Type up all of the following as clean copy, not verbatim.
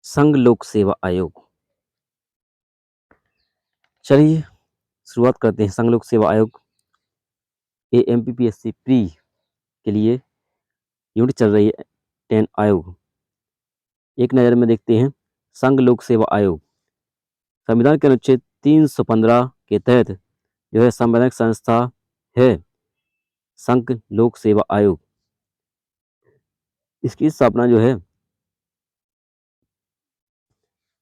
संघ लोक सेवा आयोग। चलिए शुरुआत करते हैं। संघ लोक सेवा आयोग एमपीपीएससी प्री के लिए यूनिट चल रही है 10 आयोग। एक नज़र में देखते हैं संघ लोक सेवा आयोग। संविधान के अनुच्छेद 315 के तहत जो है संवैधानिक संस्था है संघ लोक सेवा आयोग। इसकी स्थापना जो है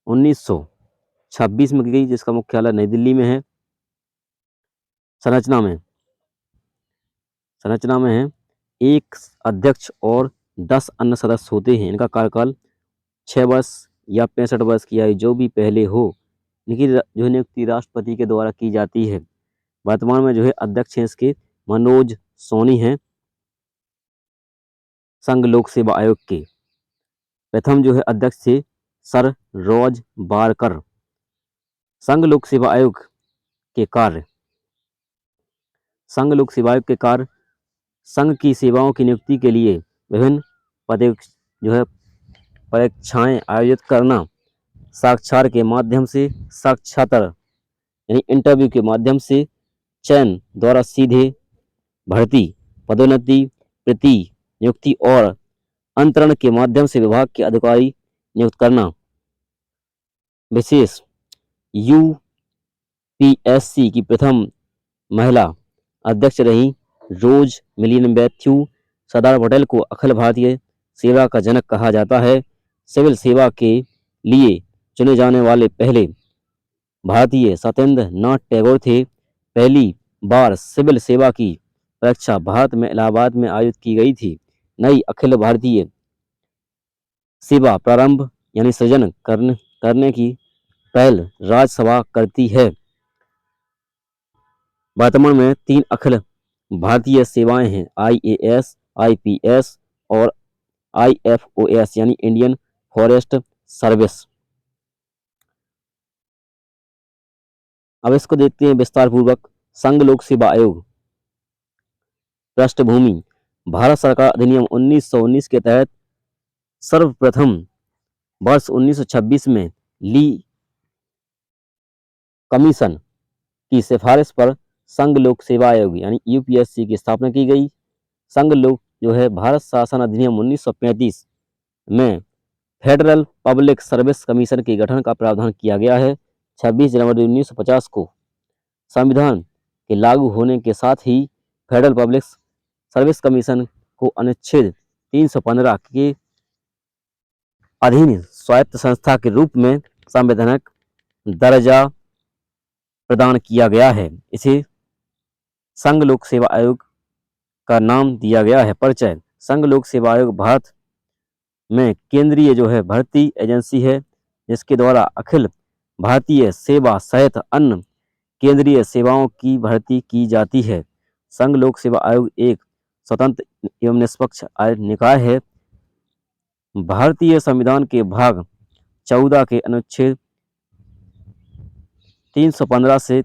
1926 में की गई, जिसका मुख्यालय नई दिल्ली में है। संरचना में है एक अध्यक्ष और 10 अन्य सदस्य होते हैं। इनका कार्यकाल 6 वर्ष या 65 वर्ष की आयु जो भी पहले हो, इनकी जो नियुक्ति राष्ट्रपति के द्वारा की जाती है। वर्तमान में जो है अध्यक्ष हैं इसके मनोज सोनी हैं संघ लोक सेवा आयोग के। प्रथम जो है अध्यक्ष थे सर रॉज बारकर। संघ लोक सेवा आयोग के कार्य। संघ लोक सेवा आयोग के कार्य संघ की सेवाओं की नियुक्ति के लिए विभिन्न परीक्षाएं आयोजित करना, साक्षात्कार के माध्यम से यानी इंटरव्यू के माध्यम से चयन द्वारा सीधे भर्ती, पदोन्नति, नियुक्ति और अंतरण के माध्यम से विभाग के अधिकारी नियुक्त करना। विशेष यूपीएससी की प्रथम महिला अध्यक्ष रही रोज मिलियन मैथ्यू। सरदार पटेल को अखिल भारतीय सेवा का जनक कहा जाता है। सिविल सेवा के लिए चुने जाने वाले पहले भारतीय सत्येंद्र नाथ टैगोर थे। पहली बार सिविल सेवा की परीक्षा भारत में इलाहाबाद में आयोजित की गई थी। नई अखिल भारतीय सेवा प्रारंभ यानी सृजन करने की पहल राज्यसभा करती है। वर्तमान में 3 अखिल भारतीय सेवाएं हैं, आईएएस, आईपीएस और आईएफओएस यानी इंडियन फॉरेस्ट सर्विस। अब इसको देखते हैं विस्तार पूर्वक। संघ लोक सेवा आयोग। पृष्ठभूमि। भारत सरकार अधिनियम 1919 के तहत सर्वप्रथम वर्ष 1926 में ली कमीशन की सिफारिश पर संघ लोक सेवा आयोग यानी यूपीएससी की स्थापना की गई। संघ लोक जो है भारत शासन अधिनियम 1935 में फेडरल पब्लिक सर्विस कमीशन के गठन का प्रावधान किया गया है। 26 जनवरी 1950 को संविधान के लागू होने के साथ ही फेडरल पब्लिक सर्विस कमीशन को अनुच्छेद 315 के अधीन स्वायत्त संस्था के रूप में संवैधानिक दर्जा प्रदान किया गया है। इसे संघ लोक सेवा आयोग का नाम दिया गया है। परिचय। संघ लोक सेवा आयोग भारत में केंद्रीय जो है भर्ती एजेंसी है, जिसके द्वारा अखिल भारतीय सेवा सहित अन्य केंद्रीय सेवाओं की भर्ती की जाती है। संघ लोक सेवा आयोग एक स्वतंत्र एवं निष्पक्ष निकाय है। भारतीय संविधान के भाग 14 के अनुच्छेद 315 से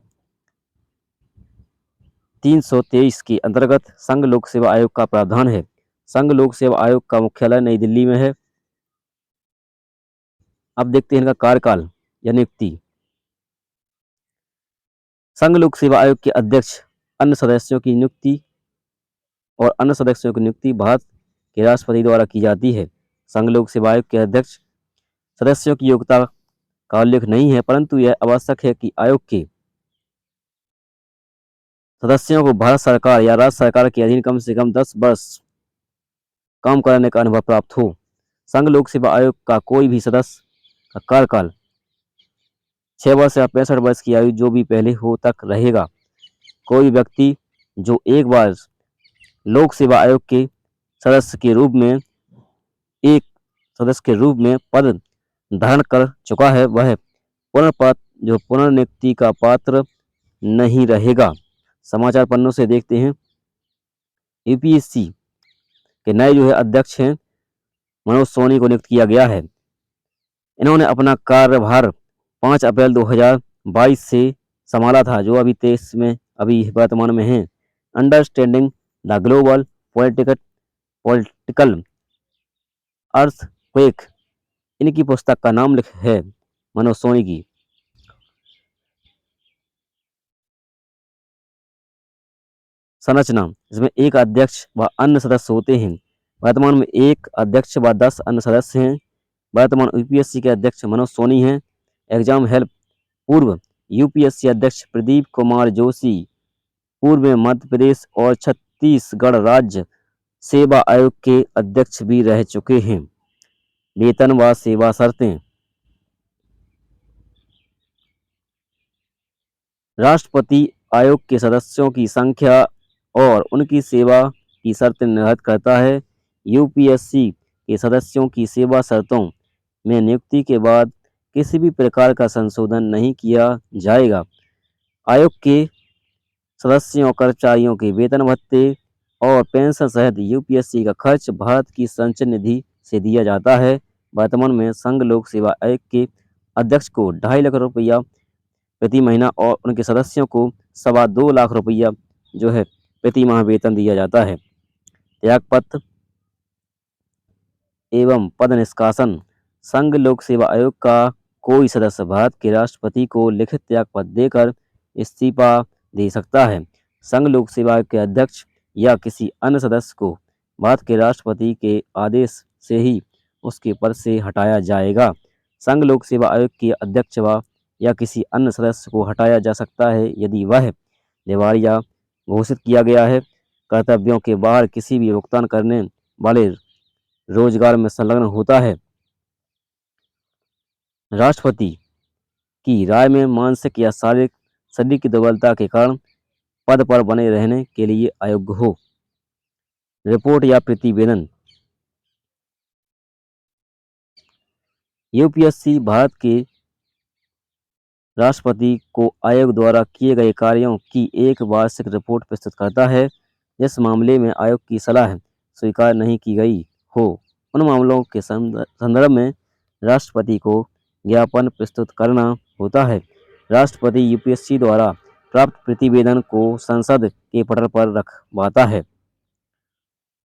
323 के अंतर्गत संघ लोक सेवा आयोग का प्रावधान है। संघ लोक सेवा आयोग का मुख्यालय नई दिल्ली में है। अब देखते हैं इनका कार्यकाल या नियुक्ति। संघ लोक सेवा आयोग के अध्यक्ष अन्य सदस्यों की नियुक्ति भारत के राष्ट्रपति द्वारा की जाती है। संघ लोक सेवा आयोग के अध्यक्ष सदस्यों की योग्यता का उल्लेख नहीं है, परंतु यह आवश्यक है कि आयोग के सदस्यों को भारत सरकार या राज्य सरकार के अधीन कम से कम 10 वर्ष काम करने का अनुभव प्राप्त हो। संघ लोक सेवा आयोग का कोई भी सदस्य का कार्यकाल 6 वर्ष या 65 वर्ष की आयु जो भी पहले हो तक रहेगा। कोई व्यक्ति जो एक बार लोक सेवा आयोग के सदस्य के रूप में पद धारण कर चुका है, वह पुनर्नियुक्ति का पात्र नहीं रहेगा। समाचार पन्नों से देखते हैं। यूपीएससी के नए जो है अध्यक्ष हैं मनोज सोनी को नियुक्त किया गया है। इन्होंने अपना कार्यभार 5 अप्रैल 2022 से संभाला था, जो अभी 23 में वर्तमान में हैं। Understanding the global political earthquake इनकी पुस्तक का नाम है मनोज सोनी की। संरचना, इसमें एक अध्यक्ष व अन्य सदस्य होते हैं। वर्तमान में एक अध्यक्ष व 10 अन्य सदस्य हैं। वर्तमान यूपीएससी के अध्यक्ष मनोज सोनी हैं। एग्जाम हेल्प, पूर्व यूपीएससी अध्यक्ष प्रदीप कुमार जोशी पूर्व में मध्य प्रदेश और छत्तीसगढ़ राज्य सेवा आयोग के अध्यक्ष भी रह चुके हैं। वेतन व सेवा शर्तें, राष्ट्रपति आयोग के सदस्यों की संख्या और उनकी सेवा की शर्तें निर्धारित करता है। यूपीएससी के सदस्यों की सेवा शर्तों में नियुक्ति के बाद किसी भी प्रकार का संशोधन नहीं किया जाएगा। आयोग के सदस्यों और कर्मचारियों के वेतन भत्ते और पेंशन सहित यूपीएससी का खर्च भारत की संचय निधि से दिया जाता है। वर्तमान में संघ लोक सेवा आयोग के अध्यक्ष को 2.5 लाख रुपया प्रति महीना और उनके सदस्यों को 2.25 लाख रुपया जो है प्रति माह वेतन दिया जाता है। त्यागपत्र एवं पद निष्कासन, संघ लोक सेवा आयोग का कोई सदस्य भारत के राष्ट्रपति को लिखित त्यागपत्र देकर इस्तीफा दे सकता है। संघ लोक सेवा आयोग के अध्यक्ष या किसी अन्य सदस्य को भारत के राष्ट्रपति के आदेश से ही उसके पद से हटाया जाएगा। संघ लोक सेवा आयोग के अध्यक्ष या किसी अन्य सदस्य को हटाया जा सकता है यदि वह दिवालिया घोषित किया गया है, कर्तव्यों के बाहर किसी भी भुगतान करने वाले रोजगार में संलग्न होता है, राष्ट्रपति की राय में मानसिक या शारीरिक शरीर की दुर्बलता के कारण पद पर बने रहने के लिए अयोग्य हो। रिपोर्ट या प्रतिवेदन, यूपीएससी भारत के राष्ट्रपति को आयोग द्वारा किए गए कार्यों की एक वार्षिक रिपोर्ट प्रस्तुत करता है। इस मामले में आयोग की सलाह स्वीकार नहीं की गई हो, उन मामलों के संदर्भ में राष्ट्रपति को ज्ञापन प्रस्तुत करना होता है। राष्ट्रपति यूपीएससी द्वारा प्राप्त प्रतिवेदन को संसद के पटल पर रखवाता है।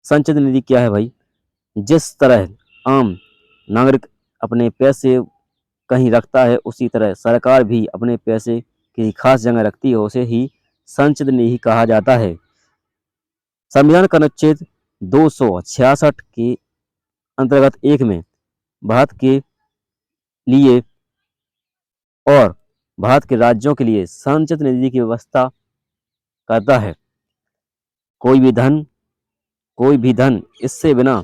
संचित निधि क्या है भाई? जिस तरह आम नागरिक अपने पैसे कहीं रखता है, उसी तरह सरकार भी अपने पैसे किसी खास जगह रखती है, उसे ही संचित निधि कहा जाता है। संविधान का अनुच्छेद 266 के अंतर्गत 1 में भारत के लिए और भारत के राज्यों के लिए संचित निधि की व्यवस्था करता है। कोई भी धन इससे बिना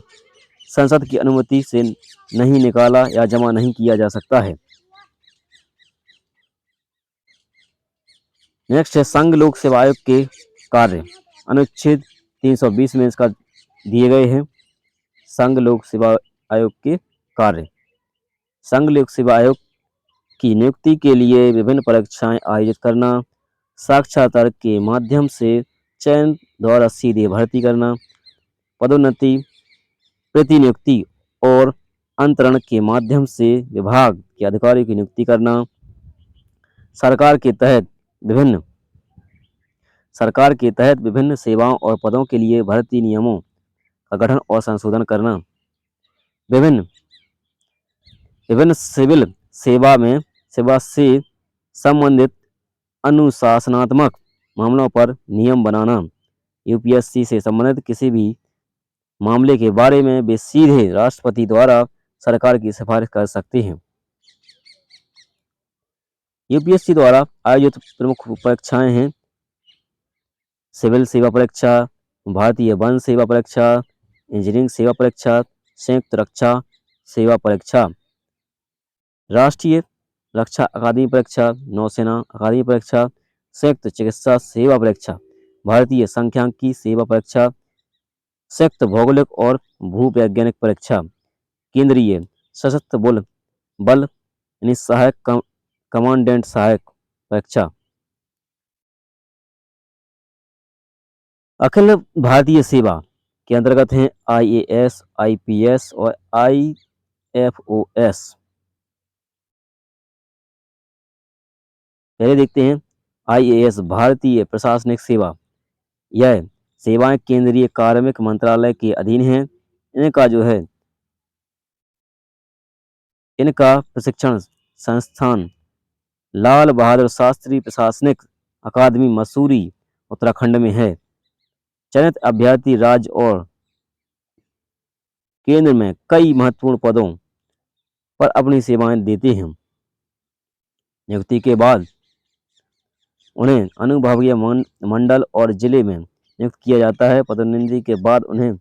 संसद की अनुमति से नहीं निकाला या जमा नहीं किया जा सकता है। नेक्स्ट है संघ लोक सेवा आयोग के कार्य। अनुच्छेद 320 में इसका दिए गए हैं। संघ लोक सेवा आयोग के कार्य। संघ लोक सेवा आयोग की नियुक्ति के लिए विभिन्न परीक्षाएं आयोजित करना, साक्षात्कार के माध्यम से चयन द्वारा सीधे भर्ती करना, पदोन्नति, प्रतिनियुक्ति और अंतरण के माध्यम से विभाग के अधिकारियों की नियुक्ति करना, सरकार के तहत विभिन्न सेवाओं और पदों के लिए भर्ती नियमों का गठन और संशोधन करना, विभिन्न सिविल सेवा से संबंधित अनुशासनात्मक मामलों पर नियम बनाना, यूपीएससी से संबंधित किसी भी मामले के बारे में वे सीधे राष्ट्रपति द्वारा सरकार की सिफारिश कर सकते हैं। यूपीएससी द्वारा आयोजित प्रमुख परीक्षाएं हैं सिविल सेवा परीक्षा, भारतीय वन सेवा परीक्षा, इंजीनियरिंग सेवा परीक्षा, संयुक्त रक्षा सेवा परीक्षा, राष्ट्रीय रक्षा अकादमी परीक्षा, नौसेना अकादमी परीक्षा, संयुक्त चिकित्सा सेवा परीक्षा, भारतीय सांख्यिकी सेवा परीक्षा, संयुक्त भौगोलिक और भूवैज्ञानिक परीक्षा, केंद्रीय सशस्त्र बल यानी सहायक कमांडेंट सहायक परीक्षा, अखिल भारतीय सेवा के अंतर्गत हैं आईएएस, आईपीएस और आईएफओएस। पहले देखते हैं आईएएस, भारतीय प्रशासनिक सेवा। यह सेवाएं केंद्रीय कार्मिक मंत्रालय के अधीन हैं। इनका जो है इनका प्रशिक्षण संस्थान लाल बहादुर शास्त्री प्रशासनिक अकादमी मसूरी उत्तराखंड में है। चयनित अभ्यर्थी राज्य और केंद्र में कई महत्वपूर्ण पदों पर अपनी सेवाएं देते हैं। नियुक्ति के बाद उन्हें अनुविभागीय मंडल और जिले में नियुक्त किया जाता है। पदोन्नति के बाद उन्हें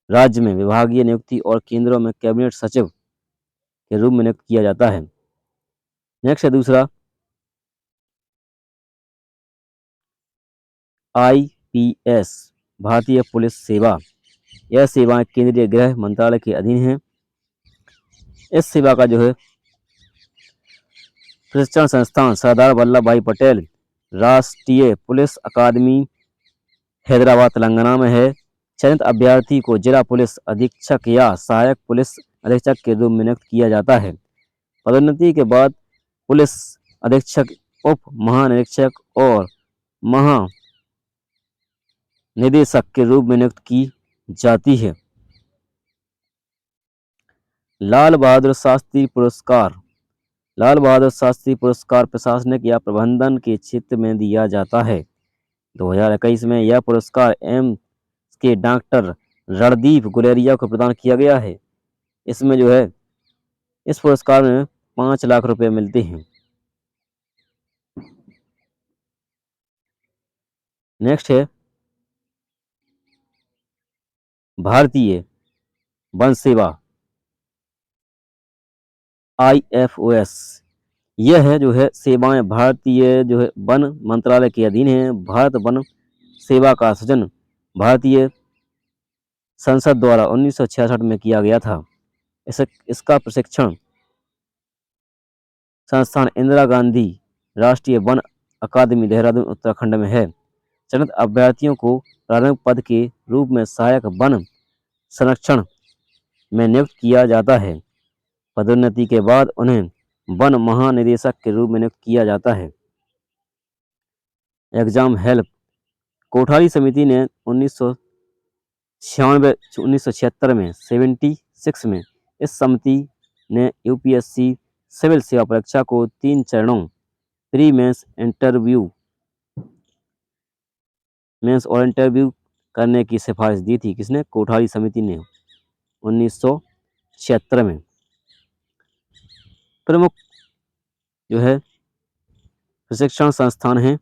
राज्य में विभागीय नियुक्ति और केंद्रों में कैबिनेट सचिव के रूप में नियुक्त किया जाता है। नेक्स्ट है दूसरा IPS भारतीय पुलिस सेवा। यह सेवाएं केंद्रीय गृह मंत्रालय के अधीन है। इस सेवा का जो है प्रशिक्षण संस्थान सरदार वल्लभ भाई पटेल राष्ट्रीय पुलिस अकादमी हैदराबाद तेलंगाना में है। चयनित अभ्यर्थी को जिला पुलिस अधीक्षक या सहायक पुलिस अधीक्षक के रूप में नियुक्त किया जाता है। पदोन्नति के बाद पुलिस अधीक्षक, उप महानिरीक्षक और महानिदेशक के रूप में नियुक्त की जाती है। लाल बहादुर शास्त्री पुरस्कार। लाल बहादुर शास्त्री पुरस्कार प्रशासनिक या प्रबंधन के क्षेत्र में दिया जाता है। 2021 में यह पुरस्कार एम्स के डॉक्टर रणदीप गुलेरिया को प्रदान किया गया है। इसमें जो है इस पुरस्कार में 5 लाख रुपए मिलते हैं। नेक्स्ट है भारतीय वन सेवा IFOS। यह है जो है सेवाएं भारतीय जो है वन मंत्रालय के अधीन है। भारत वन सेवा का सृजन भारतीय संसद द्वारा 1966 में किया गया था। इसका प्रशिक्षण संस्थान इंदिरा गांधी राष्ट्रीय वन अकादमी देहरादून उत्तराखंड में है। चयनित अभ्यर्थियों को प्रारंभिक पद के रूप में सहायक वन संरक्षण में नियुक्त किया जाता है। पदोन्नति के बाद उन्हें वन महानिदेशक के रूप में नियुक्त किया जाता है। Exam help. कोठारी समिति ने 1976 में 76 में इस समिति ने UPSC सिविल सेवा परीक्षा को 3 चरणों प्री मेंस और इंटरव्यू करने की सिफारिश दी थी। किसने? कोठारी समिति ने 1976 में। प्रमुख जो है प्रशिक्षण संस्थान है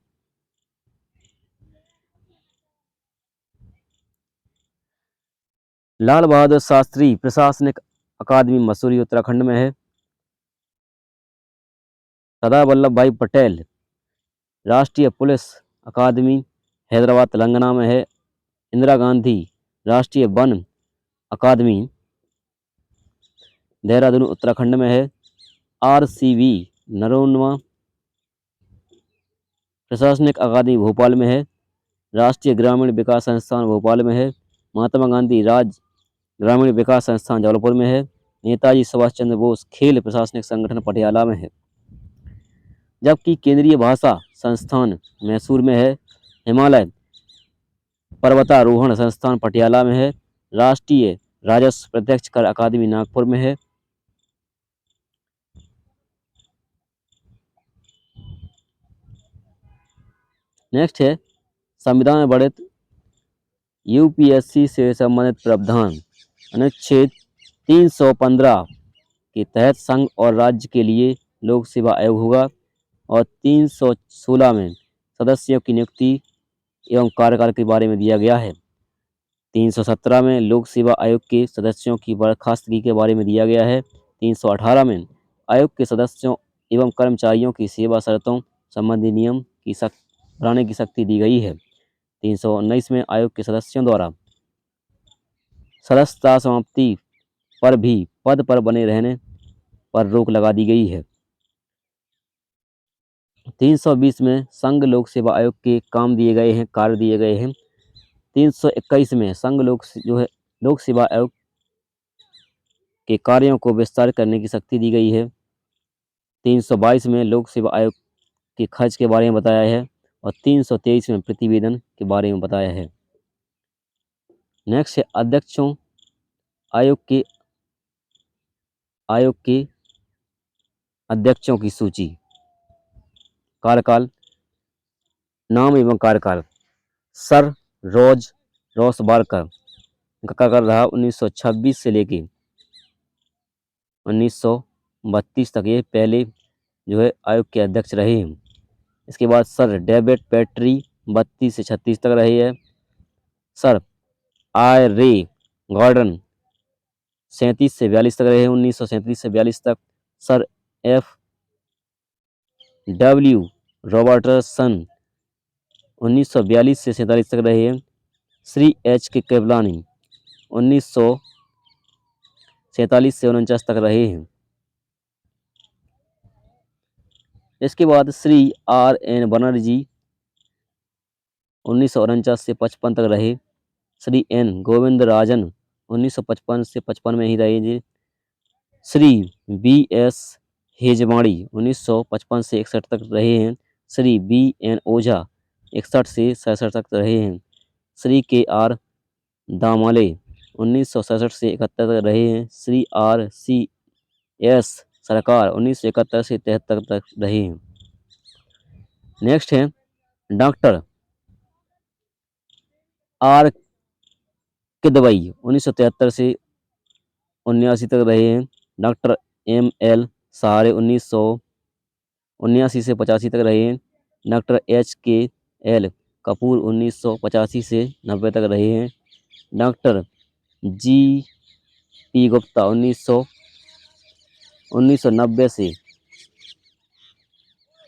लाल बहादुर शास्त्री प्रशासनिक अकादमी मसूरी उत्तराखंड में है। सरदार वल्लभ भाई पटेल राष्ट्रीय पुलिस अकादमी हैदराबाद तेलंगाना में है। इंदिरा गांधी राष्ट्रीय वन अकादमी देहरादून उत्तराखंड में है। RCV नरोन्मा प्रशासनिक अकादमी भोपाल में है। राष्ट्रीय ग्रामीण विकास संस्थान भोपाल में है। महात्मा गांधी राज्य ग्रामीण विकास संस्थान जबलपुर में है। नेताजी सुभाष चंद्र बोस खेल प्रशासनिक संगठन पटियाला में है। जबकि केंद्रीय भाषा संस्थान मैसूर में है। हिमालय पर्वतारोहण संस्थान पटियाला में है। राष्ट्रीय राजस्व प्रत्यक्ष कर अकादमी नागपुर में है। नेक्स्ट है संविधान में वर्णित UPSC से संबंधित प्रावधान। अनुच्छेद 315 के तहत संघ और राज्य के लिए लोक सेवा आयोग होगा और 316 में सदस्यों की नियुक्ति एवं कार्यकाल के बारे में दिया गया है। 317 में लोक सेवा आयोग के सदस्यों की बर्खास्तगी के बारे में दिया गया है। 318 में आयोग के सदस्यों एवं कर्मचारियों की सेवा शर्तों संबंधी नियम की बनाने की शक्ति दी गई है। 319 में आयोग के सदस्यों द्वारा सदस्यता समाप्ति पर भी पद पर बने रहने पर रोक लगा दी गई है। 320 में संघ लोक सेवा आयोग के काम दिए गए हैं, कार्य दिए गए हैं। 321 में संघ लोक सेवा आयोग के कार्यों को विस्तार करने की शक्ति दी गई है। 322 में लोक सेवा आयोग के खर्च के बारे में बताया है और 323 में प्रतिवेदन के बारे में बताया है। नेक्स्ट है अध्यक्षों आयोग के आयोग के अध्यक्षों की सूची। कार्यकाल, नाम एवं कार्यकाल। सर रॉज रॉस बारकर, इनका कार्यकाल रहा 1926 से लेके 1932 तक। ये पहले जो है आयोग के अध्यक्ष रहे हैं। इसके बाद सर डेविड पैट्री 32 से 36 तक रहे हैं। सर आई रे गॉर्डन 37 से 42 तक रहे हैं, 1937 से 42 तक। सर एफ डब्ल्यू रॉबर्टसन 1942 से 47 तक रहे हैं। श्री एच के कृपलानी 1947 से 49 तक रहे हैं। इसके बाद श्री आर एन बनर्जी 1949 से 55 तक रहे। श्री एन गोविंद राजन 1955 से 55 में ही रहे जी। श्री बी एस हेजवाणी 1955 से 61 तक रहे हैं। श्री बी एन ओझा 61 से 67 तक रहे हैं। श्री के आर दामाले 1967 से 71 तक रहे हैं। श्री आर सी एस सरकार 1971 से 73 तक रहे हैं। नेक्स्ट है डॉक्टर आर किदवई 1973 से 79 तक रहे हैं। डॉक्टर एम एल सहारे 1979 से 85 तक रहे हैं। डॉक्टर एच के एल कपूर 1985 से 90 तक रहे हैं। डॉक्टर जी पी गुप्ता 1990 से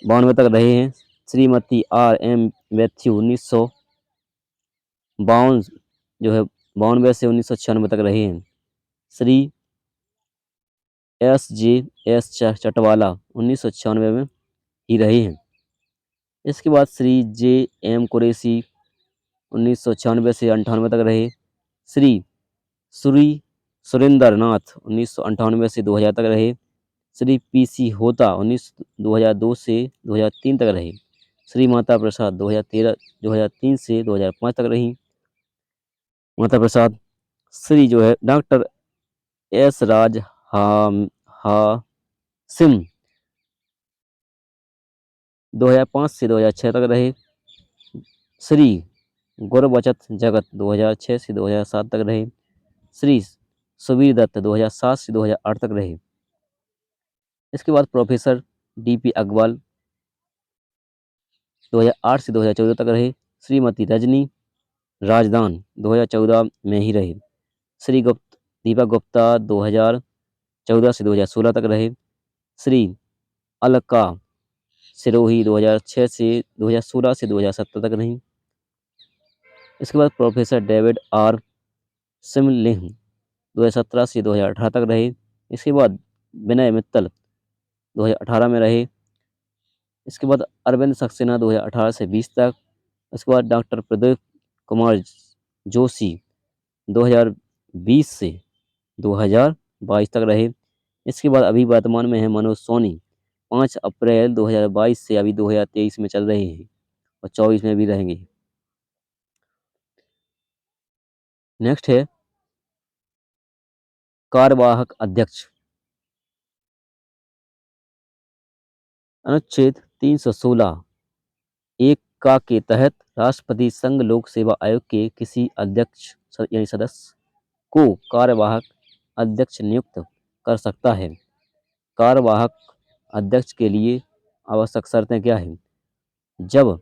92 तक रहे हैं। श्रीमती आर एम मैथ्यू 1952 जो है 92 से 1996 तक रहे हैं। श्री एस जे एस चटवाला 1996 में ही रहे हैं। इसके बाद श्री जे एम कुरैशी 1996 से 98 तक रहे। श्री सुरेंद्र नाथ 1998 से 2000 तक रहे। श्री पी सी होता 2002 से 2003 तक रहे। श्री माता प्रसाद 2003 से 2005 तक रही माता प्रसाद। श्री जो है डॉक्टर एस राज हासिम 2005 से 2006 तक रहे। श्री गुरबचत जगत 2006 से 2007 तक रहे। श्री सुबीर दत्त 2007 से 2008 तक रहे। इसके बाद प्रोफेसर डीपी अग्रवाल 2008 से 2014 तक रहे। श्रीमती रजनी राजदान 2014 में ही रहे। श्री दीपक गुप्ता 2014 से 2016 तक रहे। श्री अलका सिरोही 2006 से 2016 से 2017 तक रही। इसके बाद प्रोफेसर डेविड आर सिमलिंग 2017 से 2018 तक रहे। इसके बाद विनय मित्तल 2018 में रहे। इसके बाद अरविंद सक्सेना 2018 से 20 तक। इसके बाद डॉक्टर प्रदीप कुमार जोशी 2020 से 2022 तक रहे। इसके बाद अभी वर्तमान में है मनोज सोनी 5 अप्रैल 2022 से अभी 2023 में चल रहे हैं और 24 में भी रहेंगे। नेक्स्ट है कार्यवाहक अध्यक्ष। अनुच्छेद 316 एक का के तहत राष्ट्रपति संघ लोक सेवा आयोग के किसी अध्यक्ष यानी सदस्य को कार्यवाहक अध्यक्ष नियुक्त कर सकता है। कार्यवाहक अध्यक्ष के लिए आवश्यक शर्तें क्या हैं? जब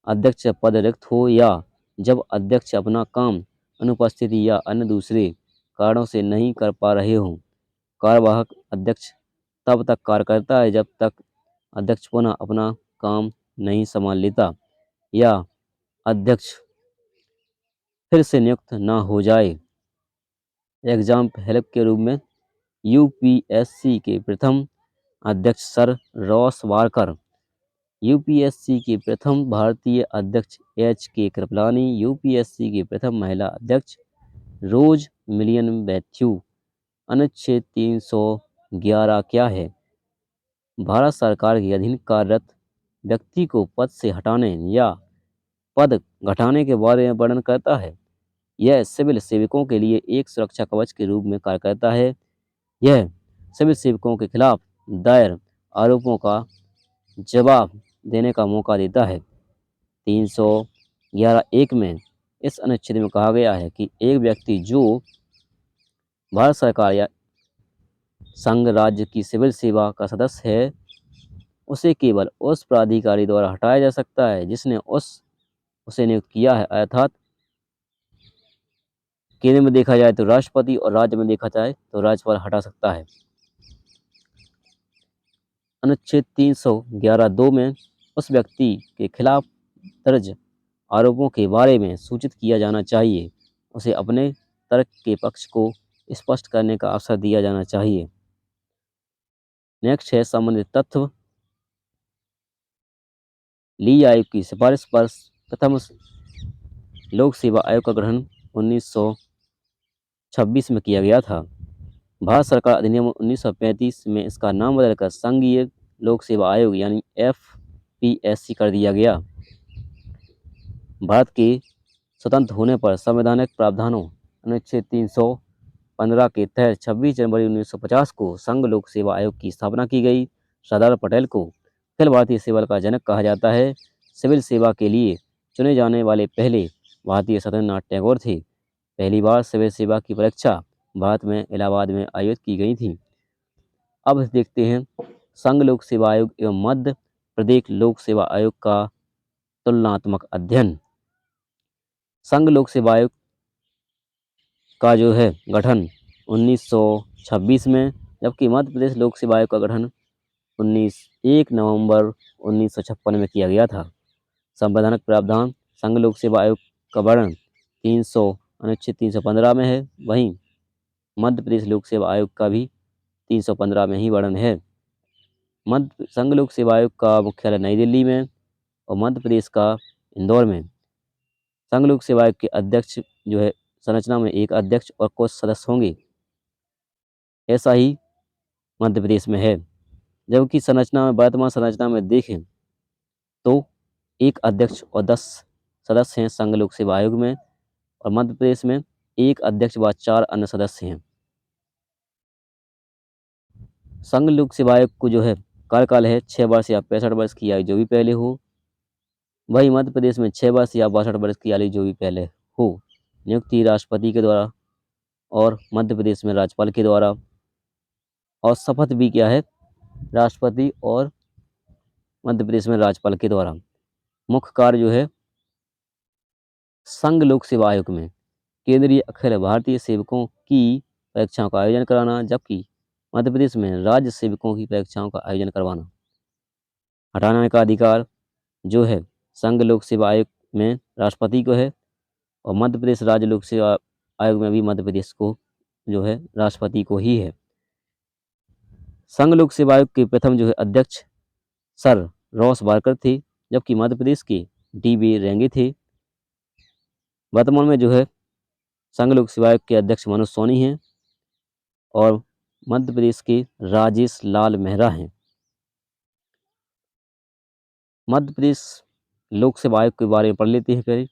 अध्यक्ष पद रिक्त हो या जब अध्यक्ष अपना काम अनुपस्थिति या अन्य दूसरे कारणों से नहीं कर पा रहे हों। कार्यवाहक अध्यक्ष तब तक कार्य करता है जब तक अध्यक्ष पुनः अपना काम नहीं संभाल लेता या अध्यक्ष फिर से नियुक्त न हो जाए। एग्जाम्पल हेल्प के रूप में यूपीएससी के प्रथम अध्यक्ष सर रॉस वारकर, यूपीएससी के प्रथम भारतीय अध्यक्ष एच के कृपलानी, यूपीएससी की प्रथम महिला अध्यक्ष रोज मिलियन मैथ्यू। अनुच्छेद 311 क्या है? भारत सरकार के अधीन कार्यरत व्यक्ति को पद से हटाने या पद घटाने के बारे में वर्णन करता है। यह सिविल सेवकों के लिए एक सुरक्षा कवच के रूप में कार्य करता है। यह सिविल सेवकों के खिलाफ दायर आरोपों का जवाब देने का मौका देता है। 311(1) में इस अनुच्छेद में कहा गया है कि एक व्यक्ति जो भारत सरकार या संघ राज्य की सिविल सेवा का सदस्य है, उसे केवल उस प्राधिकारी द्वारा हटाया जा सकता है जिसने उसे नियुक्त किया है, अर्थात केंद्र में देखा जाए तो राष्ट्रपति और राज्य में देखा जाए तो राज्यपाल हटा सकता है। अनुच्छेद 311(2) में उस व्यक्ति के खिलाफ दर्ज आरोपों के बारे में सूचित किया जाना चाहिए, उसे अपने तर्क के पक्ष को स्पष्ट करने का अवसर दिया जाना चाहिए। नेक्स्ट है संबंधित तथ्य। ली आयोग की सिफारिश पर प्रथम लोक सेवा आयोग का गठन 1926 में किया गया था। भारत सरकार अधिनियम 1935 में इसका नाम बदलकर संघीय लोक सेवा आयोग यानी FPSC कर दिया गया। भारत के स्वतंत्र होने पर संवैधानिक प्रावधानों अनुच्छेद 315 के तहत 26 जनवरी 1950 को संघ लोक सेवा आयोग की स्थापना की गई। सरदार पटेल को अखिल भारतीय सेवा का जनक कहा जाता है। सिविल सेवा के लिए चुने जाने वाले पहले भारतीय सत्येंद्रनाथ टैगोर थे। पहली बार सिविल सेवा की परीक्षा भारत में इलाहाबाद में आयोजित की गई थी। अब देखते हैं संघ लोक सेवा आयोग एवं मध्य प्रदेश लोक सेवा आयोग का तुलनात्मक अध्ययन। संघ लोक सेवा आयोग का जो है गठन 1926 में, जबकि मध्य प्रदेश लोक सेवा आयोग का गठन 1 नवंबर 1956 में किया गया था। संवैधानिक प्रावधान संघ लोक सेवा आयोग का वर्णन अनुच्छेद 315 में है, वहीं मध्य प्रदेश लोक सेवा आयोग का भी 315 में ही वर्णन है। संघ लोक सेवा आयोग का मुख्यालय नई दिल्ली में और मध्य प्रदेश का इंदौर में। संघ लोक सेवा आयोग के अध्यक्ष जो है संरचना में एक अध्यक्ष और कुछ सदस्य होंगे, ऐसा ही मध्य प्रदेश में है। जबकि वर्तमान संरचना में देखें तो एक अध्यक्ष और 10 सदस्य हैं संघ लोक सेवा आयोग में, और मध्य प्रदेश में एक अध्यक्ष व 4 अन्य सदस्य हैं। संघ लोक सेवा आयोग को जो है कार्यकाल है 6 वर्ष या 65 वर्ष की आयु जो भी पहले हो। वही मध्य प्रदेश में 6 वर्ष या 62 वर्ष की आयु जो भी पहले हो। नियुक्ति राष्ट्रपति के द्वारा और मध्य प्रदेश में राज्यपाल के द्वारा, और शपथ भी क्या है राष्ट्रपति और मध्य प्रदेश में राज्यपाल के द्वारा। मुख्य कार्य जो है संघ लोक सेवा आयोग में केंद्रीय अखिल भारतीय सेवकों की परीक्षाओं का आयोजन कराना, जबकि मध्य प्रदेश में राज्य सेवकों की परीक्षाओं का आयोजन करवाना। हटाने का अधिकार जो है संघ लोक सेवा आयोग में राष्ट्रपति को है, और मध्य प्रदेश राज्य लोक सेवा आयोग में भी मध्य प्रदेश को जो है राष्ट्रपति को ही है। संघ लोक सेवा आयोग के प्रथम जो है अध्यक्ष सर रॉस बारकर थे, जबकि मध्य प्रदेश के DB रेंगे थे। वर्तमान में जो है संघ लोक सेवा आयोग के अध्यक्ष मनोज सोनी हैं और मध्य प्रदेश के राजेश लाल मेहरा हैं। मध्य प्रदेश लोक सेवा आयोग के बारे में पढ़ लेते हैं। फिर